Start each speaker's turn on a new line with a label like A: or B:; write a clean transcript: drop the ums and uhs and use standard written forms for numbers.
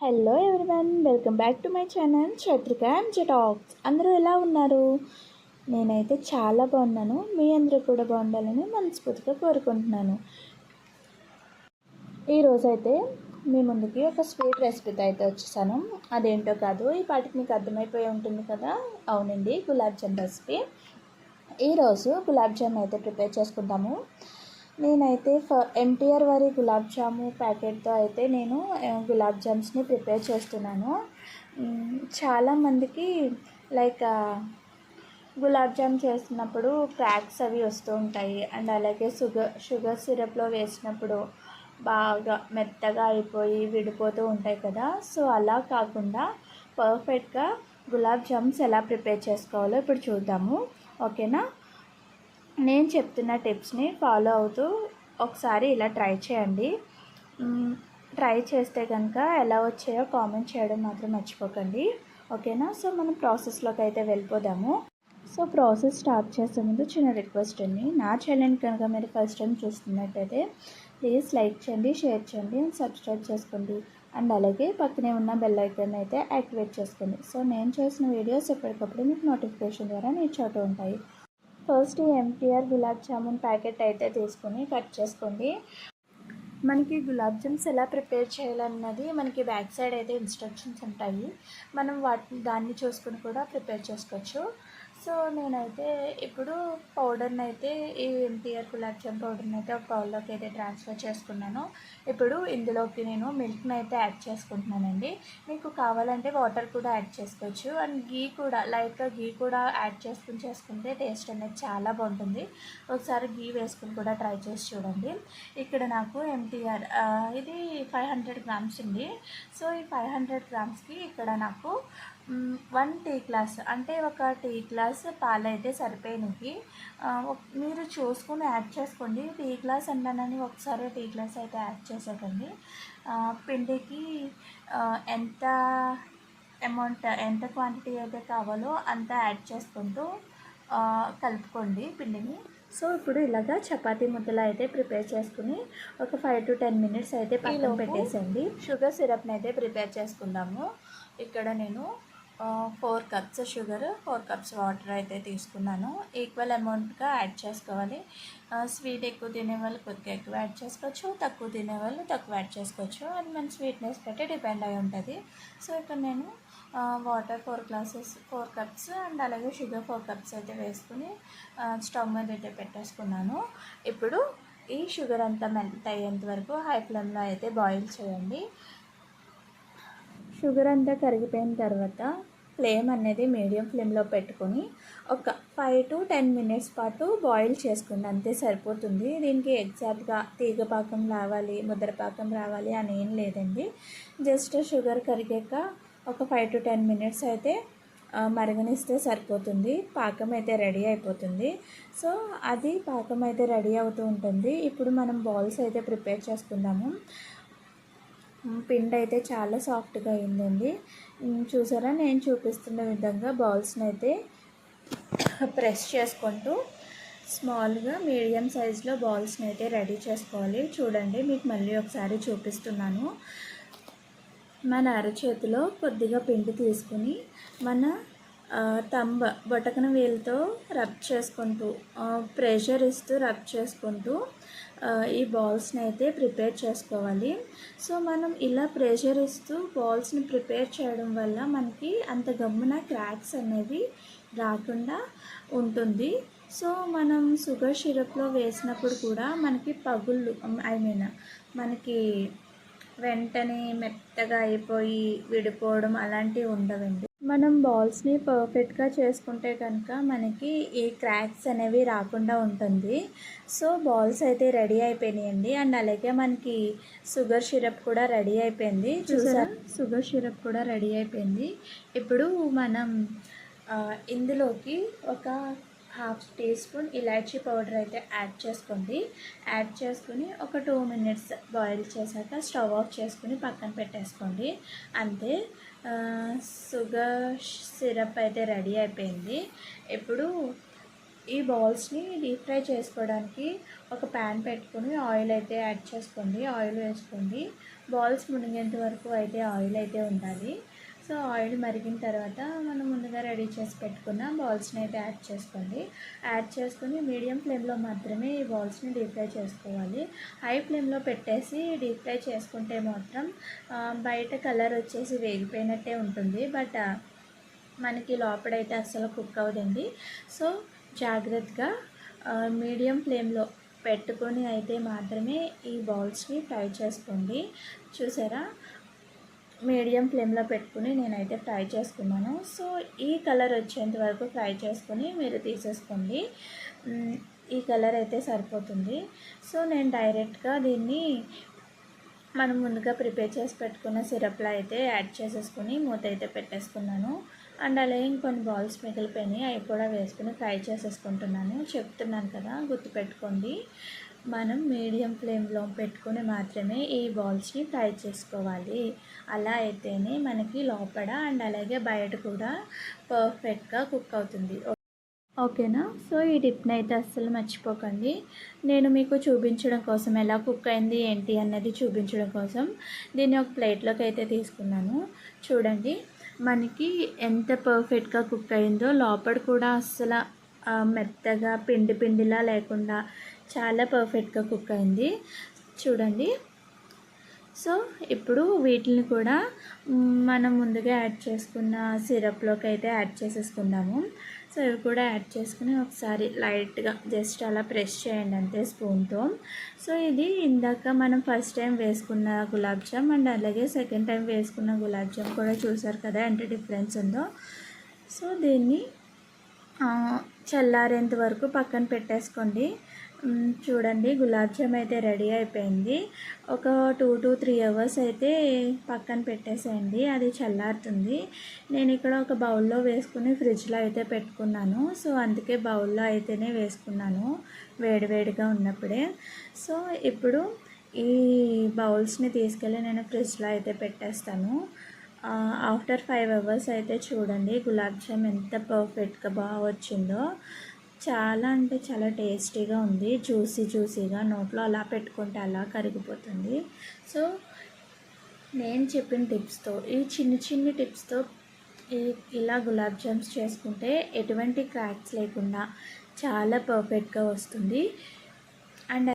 A: Hello everyone, welcome back to my channel Chaitrika MJ talks. అందరూ ఎలా ఉన్నారు? నేనైతే చాలా బాగున్నాను. మీ అందరూ కూడా బాగుండాలని మనస్ఫూర్తిగా కోరుకుంటున్నాను. ఈరోజైతే మీ ముందుకి ఒక స్వీట్ రెసిపీతో అయితే వచ్చేసాను. అదేంటో కాదు, ఈ పాటికి మీకు అర్థమైపోయి ఉంటుంది కదా. అవునండి, గులాబ్ జామ్ రెసిపీ. ఈరోజు గులాబ్ జామ్ అయితే ప్రిపేర్ చేసుకుంటాము. నేనైతే ఎంటీఆర్ వారి గులాబ్ జాము ప్యాకెట్తో అయితే నేను గులాబ్ జామ్స్ని ప్రిపేర్ చేస్తున్నాను. చాలామందికి లైక్ గులాబ్ జామ్ చేస్తున్నప్పుడు క్రాక్స్ అవి వస్తూ ఉంటాయి. అండ్ అలాగే షుగర్ సిరప్లో వేసినప్పుడు బాగా మెత్తగా అయిపోయి విడిపోతూ ఉంటాయి కదా. సో అలా కాకుండా పర్ఫెక్ట్గా గులాబ్ జామ్స్ ఎలా ప్రిపేర్ చేసుకోవాలో ఇప్పుడు చూద్దాము. ఓకేనా? నేను చెప్తున్న టిప్స్ని ఫాలో అవుతూ ఒకసారి ఇలా ట్రై చేయండి. ట్రై చేస్తే కనుక ఎలా వచ్చాయో కామెంట్ చేయడం మాత్రం మర్చిపోకండి. ఓకేనా? సో మనం ప్రాసెస్లోకి అయితే వెళ్ళిపోదాము. సో ప్రాసెస్ స్టార్ట్ చేసే ముందు చిన్న రిక్వెస్ట్ అండి. నా ఛానల్ కనుక మీరు ఫస్ట్ టైం చూస్తున్నట్టయితే ప్లీజ్ లైక్ చేయండి, షేర్ చేయండి అండ్ సబ్స్క్రైబ్ చేసుకోండి. అండ్ అలాగే పక్కనే ఉన్న బెల్ ఐకాన్ అయితే యాక్టివేట్ చేసుకోండి. సో నేను చేసిన వీడియోస్ ఎప్పటికప్పుడు మీకు నోటిఫికేషన్ ద్వారా రీచ్ అవుతూ ఉంటాయి. ఫస్ట్ ఈ ఎంటీఆర్ గులాబ్ జామున్ ప్యాకెట్ అయితే తీసుకొని కట్ చేసుకోండి. మనకి గులాబ్ జామ్స్ ఎలా ప్రిపేర్ చేయాలన్నది మనకి బ్యాక్ సైడ్ అయితే ఇన్స్ట్రక్షన్స్ ఉంటాయి. మనం దాన్ని చూసుకుని కూడా ప్రిపేర్ చేసుకోవచ్చు. సో నేనైతే ఇప్పుడు పౌడర్ని అయితే ఈ ఎంటీఆర్ గులాబ్ జామ్ పౌడర్ని అయితే ఒక బౌల్లోకి అయితే ట్రాన్స్ఫర్ చేసుకున్నాను. ఇప్పుడు ఇందులోకి నేను మిల్క్ని అయితే యాడ్ చేసుకుంటున్నానండి. మీకు కావాలంటే వాటర్ కూడా యాడ్ చేసుకోవచ్చు. అండ్ గీ కూడా లైట్గా గీ కూడా యాడ్ చేసుకుంటే టేస్ట్ అనేది చాలా బాగుంటుంది. ఒకసారి గీ వేసుకుని కూడా ట్రై చేసి చూడండి. ఇక్కడ నాకు ఎంటీఆర్ ఇది 500 గ్రామ్స్ ఉంది. సో ఈ 500 గ్రామ్స్కి ఇక్కడ నాకు 1 టీ గ్లాస్ అంటే ఒక టీ గ్లాస్ పాలు అయితే సరిపోయినవి. మీరు చూసుకుని యాడ్ చేసుకోండి. టీ గ్లాస్ అన్నానని ఒకసారి టీ గ్లాస్ అయితే యాడ్ చేసేకండి. పిండికి ఎంత అమౌంట్ ఎంత క్వాంటిటీ అయితే కావాలో అంత యాడ్ చేసుకుంటూ కలుపుకోండి పిండిని. సో ఇప్పుడు ఇలాగా చపాతీ ముద్దలు అయితే ప్రిపేర్ చేసుకుని ఒక 5 to 10 minutes అయితే పక్కన పెట్టేసండి. షుగర్ సిరప్ని అయితే ప్రిపేర్ చేసుకుందాము. ఇక్కడ నేను 4 cups షుగర్, 4 cups వాటర్ అయితే తీసుకున్నాను. ఈక్వల్ అమౌంట్గా యాడ్ చేసుకోవాలి. స్వీట్ ఎక్కువ తినేవాళ్ళు కొద్దిగా ఎక్కువ యాడ్ చేసుకోవచ్చు, తక్కువ తినేవాళ్ళు తక్కువ యాడ్ చేసుకోవచ్చు. అది మన స్వీట్నెస్ బట్టి డిపెండ్ అయి ఉంటుంది. సో ఇక్కడ నేను వాటర్ 4 cups అండ్ అలాగే షుగర్ 4 cups అయితే వేసుకుని స్టవ్ మీద అయితే పెట్టేసుకున్నాను. ఇప్పుడు ఈ షుగర్ అంతా మెల్ట్ అయ్యేంత వరకు హై ఫ్లేమ్లో అయితే బాయిల్ చేయండి. షుగర్ అంతా కరిగిపోయిన తర్వాత ఫ్లేమ్ అనేది మీడియం ఫ్లేమ్లో పెట్టుకొని ఒక 5 to 10 minutes పాటు బాయిల్ చేసుకోండి. అంతే సరిపోతుంది. దీనికి ఎగ్జాక్ట్గా తీగపాకం రావాలి, ముద్రపాకం రావాలి అని ఏం లేదండి. జస్ట్ షుగర్ కరిగాక ఒక 5 to 10 minutes అయితే మరగనిస్తే సరిపోతుంది. పాకం అయితే రెడీ అయిపోతుంది. సో అది పాకం అయితే రెడీ అవుతూ ఉంటుంది. ఇప్పుడు మనం బాల్స్ అయితే ప్రిపేర్ చేసుకుందాము. పిండి అయితే చాలా సాఫ్ట్గా అయిందండి. చూసారా, నేను చూపిస్తున్న విధంగా బాల్స్ని అయితే ప్రెస్ చేసుకుంటూ స్మాల్గా మీడియం సైజులో బాల్స్ని అయితే రెడీ చేసుకోవాలి. చూడండి, మీకు మళ్ళీ ఒకసారి చూపిస్తున్నాను. మన అరచేతిలో కొద్దిగా పిండి తీసుకుని మన బొటకన వేలుతో రబ్ చేసుకుంటూ ప్రెషర్ ఇస్తూ రబ్ చేసుకుంటూ ఈ బాల్స్ని అయితే ప్రిపేర్ చేసుకోవాలి. సో మనం ఇలా ప్రెషర్ ఇస్తూ బాల్స్ని ప్రిపేర్ చేయడం వల్ల మనకి అంత గమ్మున క్రాక్స్ అనేవి రాకుండా ఉంటుంది. సో మనం షుగర్ సిరప్లో వేసినప్పుడు కూడా మనకి పగుళ్ళు మనకి వెంటనే మెత్తగా అయిపోయి విడిపోవడం అలాంటివి ఉండవండి. మనం బాల్స్ని పర్ఫెక్ట్గా చేసుకుంటే కనుక మనకి ఈ క్రాక్స్ అనేవి రాకుండా ఉంటుంది. సో బాల్స్ అయితే రెడీ అయిపోయినాయండి. అండ్ అలాగే మనకి షుగర్ సిరప్ కూడా రెడీ అయిపోయింది. చూసారా, షుగర్ సిరప్ కూడా రెడీ అయిపోయింది. ఇప్పుడు మనం ఇందులోకి ఒక 1/2 teaspoon ఇలాచీ పౌడర్ అయితే యాడ్ చేసుకోండి. యాడ్ చేసుకుని ఒక 2 minutes బాయిల్ చేశాక స్టవ్ ఆఫ్ చేసుకుని పక్కన పెట్టేసుకోండి. అంతే, షుగర్ సిరప్ అయితే రెడీ అయిపోయింది. ఇప్పుడు ఈ బాల్స్ని డీప్ ఫ్రై చేసుకోవడానికి ఒక ప్యాన్ పెట్టుకుని ఆయిల్ అయితే యాడ్ చేసుకోండి. ఆయిల్ వేసుకోండి. బాల్స్ మునిగేంత వరకు అయితే ఆయిల్ అయితే ఉండాలి. సో ఆయిల్ మరిగిన తర్వాత మనం ముందుగా రెడీ చేసి పెట్టుకున్న బాల్స్ని అయితే యాడ్ చేసుకోండి. యాడ్ చేసుకుని మీడియం ఫ్లేమ్లో మాత్రమే ఈ బాల్స్ని డీప్ ఫ్రై చేసుకోవాలి. హై ఫ్లేమ్లో పెట్టేసి డీప్ ఫ్రై చేసుకుంటే మాత్రం బయట కలర్ వచ్చేసి వేగిపోయినట్టే ఉంటుంది, బట్ మనకి లోపలైతే అస్సలు కుక్ అవ్వదండి. సో జాగ్రత్తగా మీడియం ఫ్లేమ్లో పెట్టుకొని అయితే మాత్రమే ఈ బాల్స్ని ఫ్రై చేసుకోండి. చూసారా, మీడియం ఫ్లేమ్లో పెట్టుకుని నేనైతే ఫ్రై చేసుకున్నాను. సో ఈ కలర్ వచ్చేంత వరకు ఫ్రై చేసుకొని మీరు తీసేసుకోండి. ఈ కలర్ అయితే సరిపోతుంది. సో నేను డైరెక్ట్గా దీన్ని మనం ముందుగా ప్రిపేర్ చేసి పెట్టుకున్న సిరప్లో అయితే యాడ్ చేసేసుకుని మూత అయితే పెట్టేసుకున్నాను. అండ్ అలాగే ఇంకొన్ని బాల్స్ మిగిలిపోయినాయి, అవి కూడా వేసుకుని ఫ్రై చేసేసుకుంటున్నాను. చెప్తున్నాను కదా, గుర్తుపెట్టుకోండి. మనం మీడియం ఫ్లేమ్లో పెట్టుకుని మాత్రమే ఈ బాల్స్ని ఫ్రై చేసుకోవాలి. అలా అయితేనే మనకి లోపల అండ్ అలాగే బయట కూడా పర్ఫెక్ట్గా కుక్ అవుతుంది. ఓకేనా? సో ఈ టిప్ని అయితే అస్సలు మర్చిపోకండి. నేను మీకు చూపించడం కోసం, ఎలా కుక్ అయింది ఏంటి అన్నది చూపించడం కోసం దీన్ని ఒక ప్లేట్లోకి అయితే తీసుకున్నాను. చూడండి మనకి ఎంత పర్ఫెక్ట్గా కుక్ అయిందో. లోపల కూడా అస్సలు మెత్తగా పిండిలా లేకుండా చాలా పర్ఫెక్ట్గా కుక్ అయింది. చూడండి. సో ఇప్పుడు వీటిని కూడా మనం ముందుగా యాడ్ చేసుకున్న సిరప్లోకి అయితే యాడ్ చేసేసుకుందాము. సో ఇవి కూడా యాడ్ చేసుకుని ఒకసారి లైట్గా జస్ట్ అలా ప్రెస్ చేయండి అంతే స్పూన్తో. సో ఇది ఇందాక మనం ఫస్ట్ టైం వేసుకున్న గులాబ్ జామ్ అండ్ అలాగే సెకండ్ టైం వేసుకున్న గులాబ్ జామ్ కూడా చూసారు కదా ఎంత డిఫరెన్స్ ఉందో. సో దీన్ని చల్లారేంత వరకు పక్కన పెట్టేసుకోండి. చూడండి గులాబ్ జామ్ అయితే రెడీ అయిపోయింది. ఒక 2 to 3 అవర్స్ అయితే పక్కన పెట్టేసేయండి, అది చల్లారుతుంది. నేను ఇక్కడ ఒక బౌల్లో వేసుకుని ఫ్రిడ్జ్లో అయితే పెట్టుకున్నాను. సో అందుకే బౌల్లో అయితేనే వేసుకున్నాను వేడివేడిగా ఉన్నప్పుడే. సో ఇప్పుడు ఈ బౌల్స్ని తీసుకెళ్ళి నేను ఫ్రిడ్జ్లో అయితే పెట్టేస్తాను. ఆఫ్టర్ 5 అవర్స్ అయితే చూడండి గులాబ్ జామ్ ఎంత పర్ఫెక్ట్గా బాగా వచ్చిందో. చాలా అంటే చాలా టేస్టీగా ఉంది, జ్యూసీగా నోట్లో అలా పెట్టుకుంటే అలా కరిగిపోతుంది. సో నేను చెప్పిన టిప్స్తో, ఈ చిన్ని టిప్స్తో ఇలా గులాబ్ జామ్స్ చేసుకుంటే ఎటువంటి క్రాక్స్ లేకుండా చాలా పర్ఫెక్ట్గా వస్తుంది. అండ్